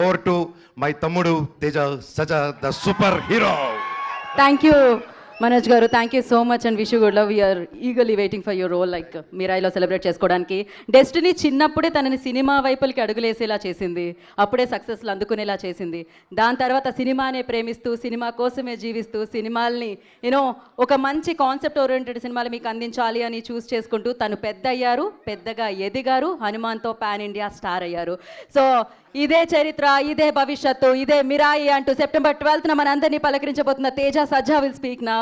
Over to my తమ్ముడు Teja Sajja the super hero. Thank you Manoj garu, thank you so much and wish you good love. We're eagerly waiting for your role like మీరాయిలో celebrate చేసుకోవడానికి. Destiny చిన్నప్పుడే తనని cinema వైపులకి అడుగులేసేలా చేసింది, అప్పుడే సక్సెస్లు అందుకునేలా చేసింది. దాని తర్వాత సినిమానే ప్రేమిస్తూ సినిమా కోసమే జీవిస్తూ సినిమాల్ని యూనో ఒక మంచి కాన్సెప్ట్ ఓరియంటెడ్ సినిమాలు మీకు అందించాలి అని చూస్ చేసుకుంటూ తను పెద్ద అయ్యారు, పెద్దగా ఎదిగారు, హనుమాన్తో పాన్ ఇండియా స్టార్ అయ్యారు. సో ఇదే చరిత్ర, ఇదే భవిష్యత్తు, ఇదే మిరాయి అంటూ సెప్టెంబర్ 12న మనందరినీ పలకరించబోతున్న తేజ సజ్జా విల్ స్పీక్ నౌ.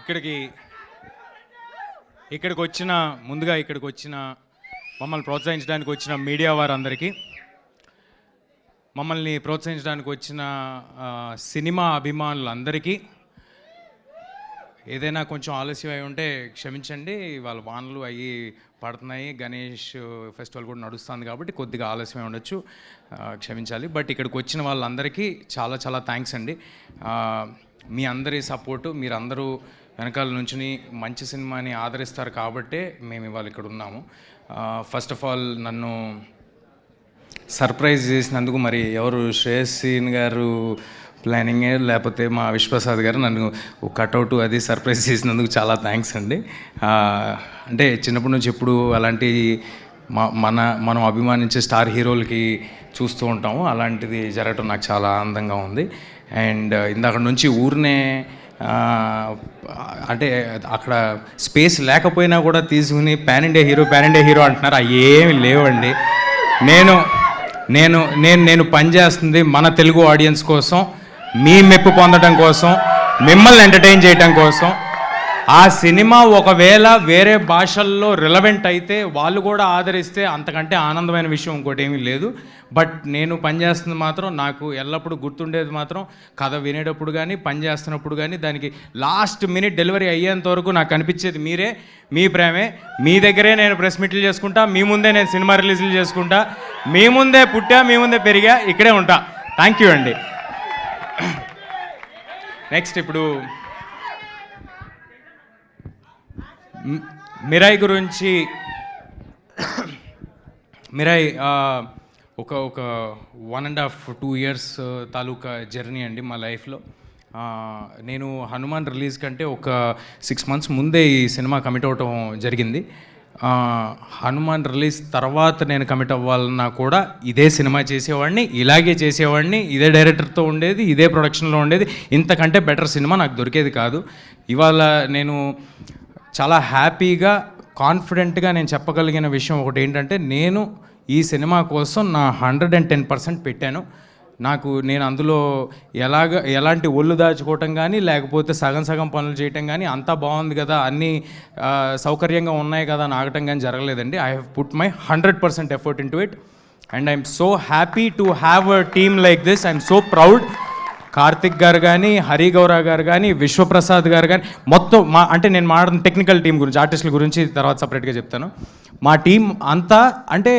ఇక్కడికి వచ్చిన మమ్మల్ని ప్రోత్సహించడానికి వచ్చిన మీడియా వారందరికీ, మమ్మల్ని ప్రోత్సహించడానికి వచ్చిన సినిమా అభిమానులందరికీ, ఏదైనా కొంచెం ఆలస్యం అయి ఉంటే క్షమించండి. వాళ్ళ వానలు అవి పడుతున్నాయి, గణేష్ ఫెస్టివల్ కూడా నడుస్తుంది కాబట్టి కొద్దిగా ఆలస్యం ఉండొచ్చు, క్షమించాలి. బట్ ఇక్కడికి వచ్చిన వాళ్ళందరికీ చాలా చాలా థ్యాంక్స్ అండి. మీ అందరి సపోర్టు, మీరందరూ వెనకాల నుంచి మంచి సినిమాని ఆదరిస్తారు కాబట్టే మేము ఇవాళ ఇక్కడ ఉన్నాము. ఫస్ట్ ఆఫ్ ఆల్ నన్ను సర్ప్రైజ్ చేసినందుకు మరి ఎవరు, శ్రేయస్సీన్ గారు ప్లానింగే లేకపోతే మా విశ్వప్రసాద్ గారు నన్ను కట్అవుట్ అది సర్ప్రైజ్ చేసినందుకు చాలా థ్యాంక్స్ అండి. అంటే చిన్నప్పటి నుంచి ఎప్పుడు అలాంటి మనం అభిమానించే స్టార్ హీరోలకి చూస్తూ ఉంటాము, అలాంటిది జరగటం నాకు చాలా ఆనందంగా ఉంది. అండ్ ఇందాక నుంచి ఊరినే అంటే అక్కడ స్పేస్ లేకపోయినా కూడా తీసుకుని పాన్ ఇండియా హీరో అంటున్నారు. అవి ఏమి లేవండి. నేను పనిచేస్తుంది మన తెలుగు ఆడియన్స్ కోసం, మీ మెప్పు పొందడం కోసం, మిమ్మల్ని ఎంటర్టైన్ చేయడం కోసం. ఆ సినిమా ఒకవేళ వేరే భాషల్లో రిలవెంట్ అయితే వాళ్ళు కూడా ఆదరిస్తే అంతకంటే ఆనందమైన విషయం ఇంకోటి ఏమీ లేదు. బట్ నేను పనిచేస్తుంది మాత్రం నాకు ఎల్లప్పుడూ గుర్తుండేది మాత్రం కథ వినేటప్పుడు కానీ పనిచేస్తున్నప్పుడు కానీ దానికి లాస్ట్ మినిట్ డెలివరీ అయ్యేంత వరకు నాకు అనిపించేది మీరే, మీ ప్రేమే. మీ దగ్గరే నేను ప్రెస్ మీట్లు చేసుకుంటా, మీ ముందే నేను సినిమా రిలీజ్లు చేసుకుంటా, మీ ముందే పుట్టా, మీ ముందే పెరిగా, ఇక్కడే ఉంటా. థ్యాంక్ యూ అండి. నెక్స్ట్ ఇప్పుడు మిరాయి గురించి. మిరాయి ఒక 1.5-2 years తాలూకా జర్నీ అండి మా లైఫ్లో. నేను హనుమాన్ రిలీజ్ కంటే ఒక 6 months ముందే ఈ సినిమా కమిట్ అవ్వటం జరిగింది. హనుమాన్ రిలీజ్ తర్వాత నేను కమిట్ అవ్వాలన్నా కూడా ఇదే సినిమా చేసేవాడిని, ఇలాగే చేసేవాడిని, ఇదే డైరెక్టర్తో ఉండేది, ఇదే ప్రొడక్షన్లో ఉండేది. ఇంతకంటే బెటర్ సినిమా నాకు దొరికేది కాదు. ఇవాళ నేను చాలా హ్యాపీగా కాన్ఫిడెంట్గా నేను చెప్పగలిగిన విషయం ఒకటి ఏంటంటే, నేను ఈ సినిమా కోసం నా 110% పెట్టాను. నేను అందులో ఎలాంటి ఒళ్ళు దాచుకోవటం కానీ లేకపోతే సగం పనులు చేయటం కానీ అంతా బాగుంది కదా, అన్నీ సౌకర్యంగా ఉన్నాయి కదా అని ఆగటం కానీ జరగలేదండి. I have put my 100% effort into it and I'm so happy to have a team like this. I'm so proud. Karthik garu కానీ, హరి గౌరా గారు కానీ, విశ్వప్రసాద్ గారు కానీ, మొత్తం అంటే నేను మాట్లాడిన టెక్నికల్ టీం గురించి, ఆర్టిస్టుల గురించి తర్వాత సపరేట్గా చెప్తాను. మా టీం అంతా అంటే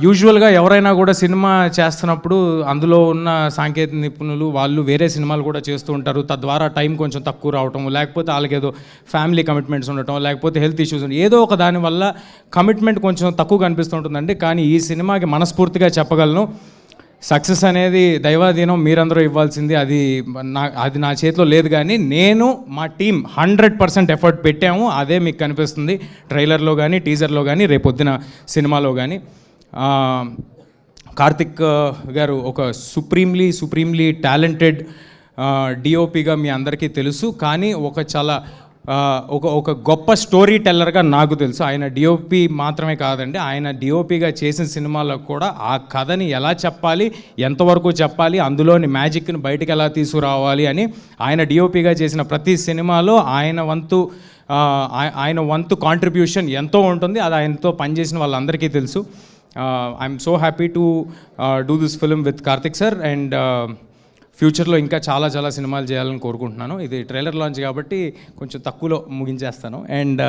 యూజువల్గా ఎవరైనా కూడా సినిమా చేస్తున్నప్పుడు అందులో ఉన్న సాంకేతిక నిపుణులు వాళ్ళు వేరే సినిమాలు కూడా చేస్తూ ఉంటారు. తద్వారా టైం కొంచెం తక్కువ రావటం, లేకపోతే వాళ్ళకి ఏదో ఫ్యామిలీ కమిట్మెంట్స్ ఉండటం, లేకపోతే హెల్త్ ఇష్యూస్ ఉండటం, ఏదో ఒక దానివల్ల కమిట్మెంట్ కొంచెం తక్కువ కనిపిస్తుంటుందండి. కానీ ఈ సినిమాకి మనస్ఫూర్తిగా చెప్పగలను, సక్సెస్ అనేది దైవాధీనం, మీరందరూ ఇవ్వాల్సింది. అది నా చేతిలో లేదు. కానీ నేను మా టీం 100% ఎఫర్ట్ పెట్టాము. అదే మీకు కనిపిస్తుంది ట్రైలర్లో కానీ, టీజర్లో కానీ, రేపొద్దున సినిమాలో కానీ. కార్తిక్ గారు ఒక సుప్రీంలీ టాలెంటెడ్ డిఓపిగా మీ అందరికీ తెలుసు. కానీ ఒక గొప్ప స్టోరీ టెల్లర్గా నాకు తెలుసు. ఆయన డిఓపి మాత్రమే కాదండి, ఆయన డిఓపిగా చేసిన సినిమాలకు కూడా ఆ కథని ఎలా చెప్పాలి, ఎంతవరకు చెప్పాలి, అందులోని మ్యాజిక్ని బయటికి ఎలా తీసుకురావాలి అని ఆయన డిఓపిగా చేసిన ప్రతి సినిమాలో ఆయన వంతు కాంట్రిబ్యూషన్ ఎంతో ఉంటుంది. అది ఆయనతో పనిచేసిన వాళ్ళందరికీ తెలుసు. I'm so happy to do this film with Karthik sir. And ఫ్యూచర్లో ఇంకా చాలా సినిమాలు చేయాలని కోరుకుంటున్నాను. ఇది ట్రైలర్ లాంచ్ కాబట్టి కొంచెం తక్కువలో ముగించేస్తాను. అండ్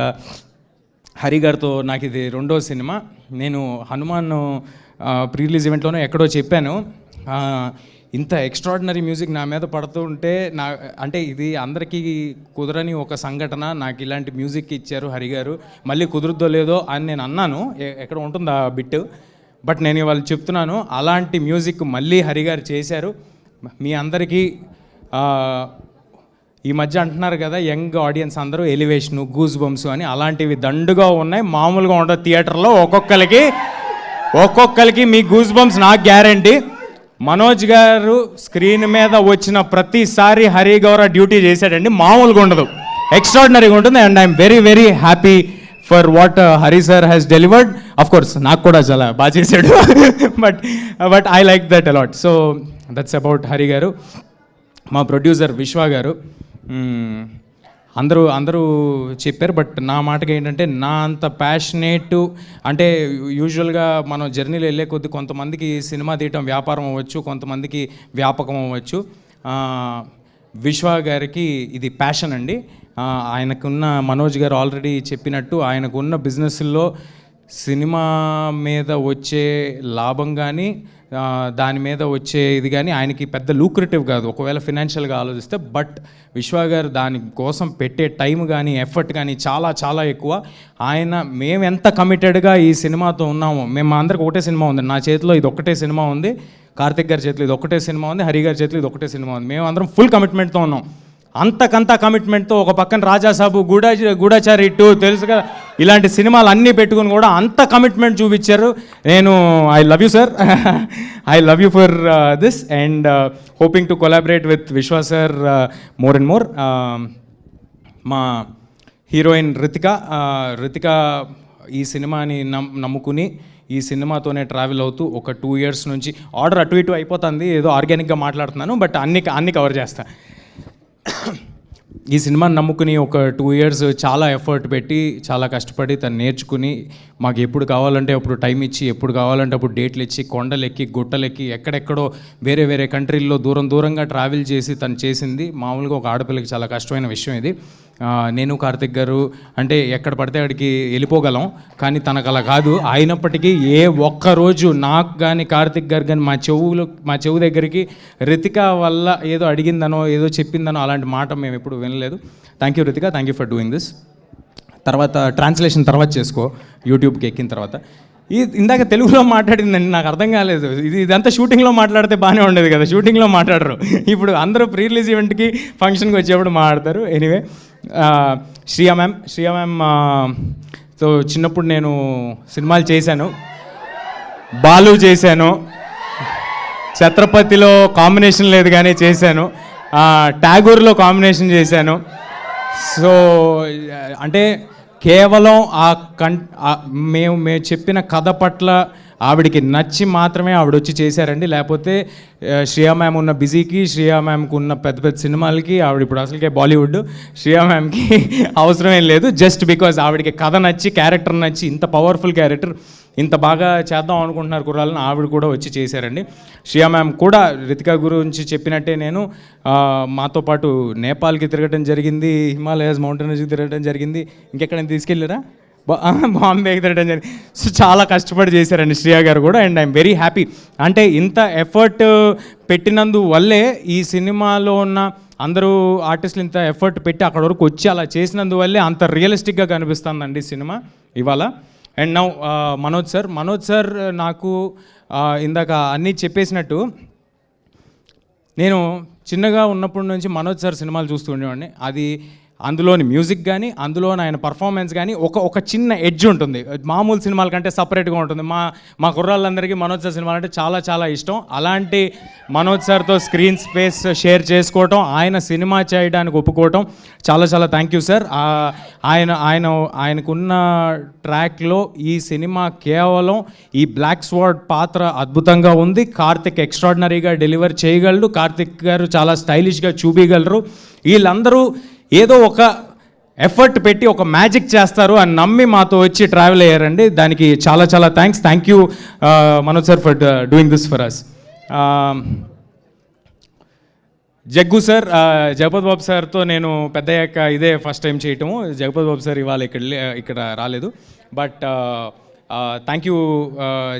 హరి గారితో నాకు ఇది 2వ సినిమా. నేను హనుమాన్ ప్రీ రిలీజ్ ఈవెంట్లోనే ఎక్కడో చెప్పాను, ఇంత ఎక్స్ట్రాడినరీ మ్యూజిక్ నా మీద పడుతూ ఉంటే అంటే ఇది అందరికీ కుదరని ఒక సంఘటన. నాకు ఇలాంటి మ్యూజిక్ ఇచ్చారు హరి గారు, మళ్ళీ కుదురుద్దో లేదో అని నేను అన్నాను, ఎక్కడ ఉంటుంది ఆ బిట్, బట్ నేను ఇవాళ చెప్తున్నాను, అలాంటి మ్యూజిక్ మళ్ళీ హరి గారు చేశారు. మీ అందరికీ ఈ మధ్య అంటున్నారు కదా యంగ్ ఆడియన్స్ అందరూ ఎలివేషను, గూస్ బంప్స్ అని, అలాంటివి దండుగా ఉన్నాయి. మామూలుగా ఉండదు థియేటర్లో. ఒక్కొక్కరికి మీ గూస్ బంప్స్ నాకు గ్యారంటీ. మనోజ్ గారు స్క్రీన్ మీద వచ్చిన ప్రతిసారి హరి గౌర డ్యూటీ చేశాడండి, మామూలుగా ఉండదు, ఎక్స్ట్రాడినరీగా ఉంటుంది. And I'm very very happy for what Hari sir has delivered. Of course నాకు కూడా చాలా బాగా చేశాడు, but I like that a lot. So that's about Hari గారు. మా ప్రొడ్యూసర్ విశ్వ గారు, అందరూ చెప్పారు, బట్ నా మాటకి ఏంటంటే నా అంత ప్యాషనేటు అంటే యూజువల్గా మనం జర్నీలో వెళ్ళే కొద్దీ కొంతమందికి సినిమా తీయటం వ్యాపారం అవ్వచ్చు, కొంతమందికి వ్యాపకం అవ్వచ్చు. విశ్వ గారికి ఇది ప్యాషన్ అండి. ఆయనకున్న, మనోజ్ గారు ఆల్రెడీ చెప్పినట్టు, ఆయనకున్న బిజినెస్లో సినిమా మీద వచ్చే లాభం కానీ దాని మీద వచ్చే ఇది కానీ ఆయనకి పెద్ద లూక్రేటివ్ కాదు ఒకవేళ ఫినాన్షియల్గా ఆలోచిస్తే. బట్ విశ్వ గారు దాని కోసం పెట్టే టైం కానీ ఎఫర్ట్ కానీ చాలా చాలా ఎక్కువ. మేము ఎంత కమిటెడ్గా ఈ సినిమాతో ఉన్నామో, మేము మా అందరికి ఒకటే సినిమా ఉంది, నా చేతిలో ఇది ఒక్కటే సినిమా ఉంది, కార్తిక్ గారి చేతిలో ఇది ఒక్కటే సినిమా ఉంది, హరి గారి చేతిలో ఇది ఒక్కటే సినిమా ఉంది. మేము అందరం ఫుల్ కమిట్మెంట్తో ఉన్నాం. అంతకంతా కమిట్మెంట్తో ఒక పక్కన రాజాసాబు, గూఢాచారి 2 తెలుసు కదా, ఇలాంటి సినిమాలు అన్నీ పెట్టుకుని కూడా అంత కమిట్మెంట్ చూపించారు. నేను I love you sir, I love you for this and hoping to collaborate with విశ్వ సార్ మోర్ అండ్ మోర్. మా హీరోయిన్ రితిక ఈ సినిమాని నమ్ముకుని ఈ సినిమాతోనే ట్రావెల్ అవుతూ ఒక 2 years నుంచి, ఆర్డర్ అటు ఇటు అయిపోతుంది, ఏదో ఆర్గానిక్గా మాట్లాడుతున్నాను, బట్ అన్ని కవర్ చేస్తా. ఈ సినిమాని నమ్ముకుని ఒక 2 years చాలా ఎఫర్ట్ పెట్టి చాలా కష్టపడి తను నేర్చుకుని మాకు ఎప్పుడు కావాలంటే అప్పుడు టైం ఇచ్చి, ఎప్పుడు కావాలంటే అప్పుడు డేట్లు ఇచ్చి, కొండలెక్కి గుట్టలెక్కి ఎక్కడెక్కడో వేరే కంట్రీల్లో దూరంగా ట్రావెల్ చేసి తను చేసింది. మామూలుగా ఒక ఆడపిల్లకి చాలా కష్టమైన విషయం ఇది. నేను కార్తిక్ గారు అంటే ఎక్కడ పడితే అక్కడికి వెళ్ళిపోగలం, కానీ తనకు అలా కాదు. అయినప్పటికీ ఏ ఒక్కరోజు నాకు కానీ కార్తిక్ గారు కానీ మా చెవు దగ్గరికి రితిక వల్ల ఏదో అడిగిందనో ఏదో చెప్పిందనో అలాంటి మాట మేము ఎప్పుడు వినలేదు. Thank you Ritika, thank you for doing this. తర్వాత ట్రాన్స్లేషన్ తర్వాత చేసుకో, యూట్యూబ్కి ఎక్కిన తర్వాత. ఇందాక తెలుగులో మాట్లాడిందండి, నాకు అర్థం కాలేదు. ఇదంతా షూటింగ్లో మాట్లాడితే బాగానే ఉండేది కదా, షూటింగ్లో మాట్లాడరు. ఇప్పుడు అందరూ ప్రీ రిలీజ్ ఈవెంట్కి ఫంక్షన్కి వచ్చేప్పుడు మాట్లాడతారు. ఎనీవే, శ్రియా మ్యామ్ తో చిన్నప్పుడు నేను సినిమాలు చేశాను, బాలు చేశాను, ఛత్రపతిలో కాంబినేషన్ లేదు కానీ చేశాను, ట్యాగూర్లో కాంబినేషన్ చేశాను. సో అంటే కేవలం మేము చెప్పిన కథ పట్ల ఆవిడికి నచ్చి మాత్రమే ఆవిడ వచ్చి చేశారండి. లేకపోతే శ్రియా మ్యామ్ ఉన్న బిజీకి, శ్రియా మ్యామ్కి ఉన్న పెద్ద సినిమాలకి ఆవిడ ఇప్పుడు అసలుకే బాలీవుడ్, శ్రియా మ్యామ్కి అవసరమేం లేదు. జస్ట్ బికాజ్ ఆవిడకి కథ నచ్చి, క్యారెక్టర్ నచ్చి, ఇంత పవర్ఫుల్ క్యారెక్టర్ ఇంత బాగా చేద్దాం అనుకుంటున్నారు కుర్రాలని, ఆవిడ కూడా వచ్చి చేశారండి. శ్రియా మ్యామ్ కూడా రితిక గురించి చెప్పినట్టే నేను మాతో పాటు నేపాల్కి తిరగడం జరిగింది, హిమాలయాస్ మౌంటైన్స్కి తిరగడం జరిగింది, ఇంకెక్కడైనా తీసుకెళ్ళారా, బాంబేకి తిరగడం జరిగింది. సో చాలా కష్టపడి చేశారండి శ్రియా గారు కూడా. And I'm very happy. అంటే ఇంత ఎఫర్ట్ పెట్టినందువల్లే ఈ సినిమాలో ఉన్న అందరూ ఆర్టిస్టులు ఇంత ఎఫర్ట్ పెట్టి అక్కడ వరకు వచ్చి అలా చేసినందువల్లే అంత రియలిస్టిక్గా కనిపిస్తుందండి సినిమా ఇవాళ. అండ్ నౌ మనోజ్ సార్ నాకు ఇందాక అన్నీ చెప్పేసినట్టు, నేను చిన్నగా ఉన్నప్పటి నుంచి మనోజ్ సార్ సినిమాలు చూస్తూ ఉండేవాడిని. అది అందులోని మ్యూజిక్ కానీ, అందులోని ఆయన పర్ఫార్మెన్స్ కానీ ఒక చిన్న ఎడ్జ్ ఉంటుంది, మామూలు సినిమాల కంటే సపరేట్గా ఉంటుంది. మా కుర్రాళ్ళందరికీ మనోజ్ సార్ సినిమాలు అంటే చాలా చాలా ఇష్టం. అలాంటి మనోజ్ సార్తో స్క్రీన్ స్పేస్ షేర్ చేసుకోవటం, ఆయన సినిమా చేయడానికి ఒప్పుకోవటం చాలా చాలా థ్యాంక్ యూ సార్. ఆయనకున్న ట్రాక్లో ఈ సినిమా కేవలం ఈ బ్లాక్ స్వార్డ్ పాత్ర అద్భుతంగా ఉంది. కార్తిక్ ఎక్స్ట్రాడినరీగా డెలివర్ చేయగలడు, కార్తిక్ గారు చాలా స్టైలిష్గా చూపించగలరు. వీళ్ళందరూ ఏదో ఒక ఎఫర్ట్ పెట్టి ఒక మ్యాజిక్ చేస్తారు అని నమ్మి మాతో వచ్చి ట్రావెల్ అయ్యారండి. దానికి చాలా చాలా thank you Manoj sir for doing this for us. Jaggu sir, Jagapathi Babu సార్తో నేను పెద్దయ్యాక ఇదే ఫస్ట్ టైం చేయటము. జగపతి బాబు సార్ ఇవాళ ఇక్కడ రాలేదు, but thank you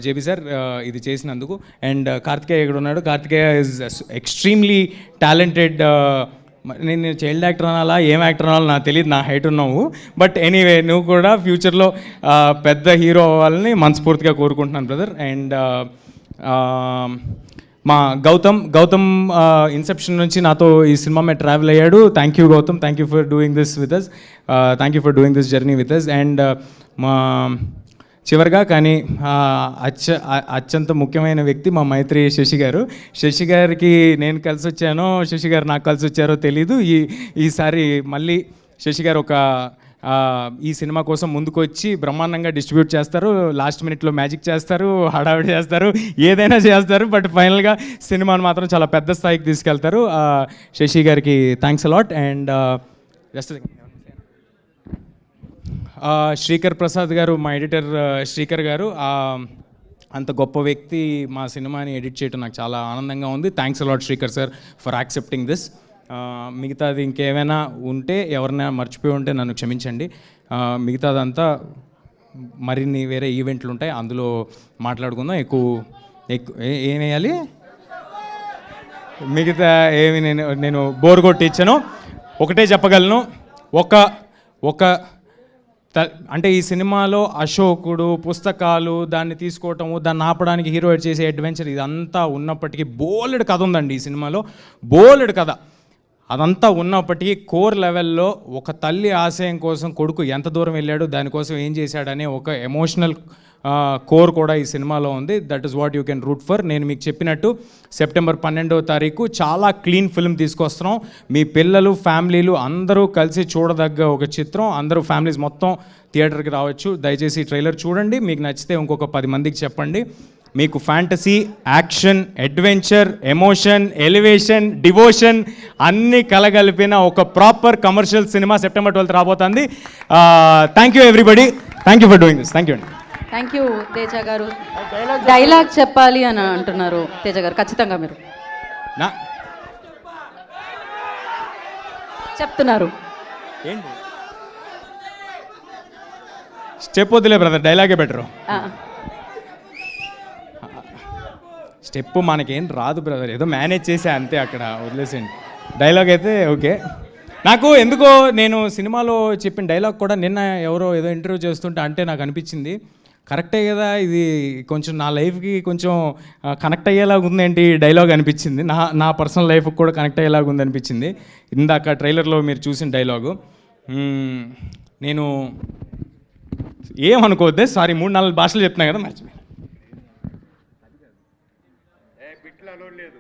JB sir ఇది చేసినందుకు. అండ్ కార్తికేయ ఇక్కడ ఉన్నాడు. Karthikeya is extremely talented. నేను చైల్డ్ యాక్టర్ అనాలా ఏం యాక్టర్ అనాలో నాకు తెలియదు, నా హైట్ ఉన్నావు. బట్ ఎనీవే నువ్వు కూడా ఫ్యూచర్లో పెద్ద హీరో అవ్వాలని మనస్ఫూర్తిగా కోరుకుంటున్నాను బ్రదర్. అండ్ మా గౌతమ్ ఇన్సెప్షన్ నుంచి నాతో ఈ సినిమా మీద ట్రావెల్ అయ్యాడు. Thank you Gautam, thank you for doing this with us, thank you for doing this journey with us. And మా చివరిగా కానీ అత్యంత ముఖ్యమైన వ్యక్తి మా మైత్రి శశి గారు. శశి గారికి నేను కలిసి వచ్చానో శశి గారు నాకు కలిసి వచ్చారో తెలీదు. ఈసారి మళ్ళీ శశి గారు ఈ సినిమా కోసం ముందుకు వచ్చి బ్రహ్మాండంగా డిస్ట్రిబ్యూట్ చేస్తారు. లాస్ట్ మినిట్లో మ్యాజిక్ చేస్తారు, హడావిడి చేస్తారు, ఏదైనా చేస్తారు. బట్ ఫైనల్గా సినిమాను మాత్రం చాలా పెద్ద స్థాయికి తీసుకెళ్తారు. శశి గారికి thanks a lot. And just Srikar Prasad గారు, మా ఎడిటర్ శ్రీకర్ గారు, అంత గొప్ప వ్యక్తి మా సినిమాని ఎడిట్ చేయడం నాకు చాలా ఆనందంగా ఉంది. Thanks a lot Srikar sir for accepting this. మిగతాది ఇంకేమైనా ఉంటే ఎవరైనా మర్చిపోయి ఉంటే నన్ను క్షమించండి. మిగతాదంతా మరిన్ని వేరే ఈవెంట్లు ఉంటాయి, అందులో మాట్లాడుకుందాం. ఏం వేయాలి మిగతా ఏమి నేను బోర్ కొట్టించాను. ఒకటే చెప్పగలను, అంటే ఈ సినిమాలో అశోకుడు, పుస్తకాలు, దాన్ని తీసుకోవటము, దాన్ని ఆపడానికి హీరో చేసే అడ్వెంచర్ ఇదంతా ఉన్నప్పటికీ బోలెడు కథ ఉందండి ఈ సినిమాలో, బోలెడు కథ. అదంతా ఉన్నప్పటికీ కోర్ లెవెల్లో ఒక తల్లి ఆశయం కోసం కొడుకు ఎంత దూరం వెళ్ళాడు, దానికోసం ఏం చేశాడనే ఒక ఎమోషనల్ కోర్ కూడా ఈ సినిమాలో ఉంది. That is what you can root for. నేను మీకు చెప్పినట్టు సెప్టెంబర్ 12వ తారీఖు చాలా క్లీన్ ఫిల్మ్ తీసుకొస్తున్నాం. మీ పిల్లలు, ఫ్యామిలీలు అందరూ కలిసి చూడదగ్గ ఒక చిత్రం. అందరూ ఫ్యామిలీస్ మొత్తం థియేటర్కి రావచ్చు. దయచేసి ట్రైలర్ చూడండి, మీకు నచ్చితే ఇంకొక 10 మందికి చెప్పండి. మీకు fantasy, action, adventure, emotion, elevation, devotion అన్నీ కలగలిపిన ఒక proper commercial cinema September 12th రాబోతుంది. Thank you everybody, thank you for doing this. Thank you అండి. థ్యాంక్ యూ తేజ గారు. డైలాగ్ చెప్పాలి అని అంటున్నారు తేజ గారు, ఖచ్చితంగా మీరు చెప్తున్నారు. ఏంటి స్టెప్ వద్దులే బ్రదర్, డైలాగే బెటరు. స్టెప్ మనకేం రాదు బ్రదర్, ఏదో మేనేజ్ చేసా అంతే, అక్కడ వదిలేసేయండి. డైలాగ్ అయితే ఓకే. నాకు ఎందుకో నేను సినిమాలో చెప్పిన డైలాగ్ కూడా నిన్న ఎవరో ఏదో ఇంటర్వ్యూ చేస్తుంటే అంటే నాకు అనిపించింది, కరెక్టే కదా, ఇది కొంచెం నా లైఫ్కి కొంచెం కనెక్ట్ అయ్యేలాగా ఉందేంటి డైలాగ్ అనిపించింది. నా పర్సనల్ లైఫ్కి కూడా కనెక్ట్ అయ్యేలాగా ఉంది అనిపించింది ఇందాక ట్రైలర్లో మీరు చూసిన డైలాగు. నేను ఏమనుకోవద్దే, సారీ 3-4 భాషలు చెప్తున్నా కదా, మర్చిపోయి.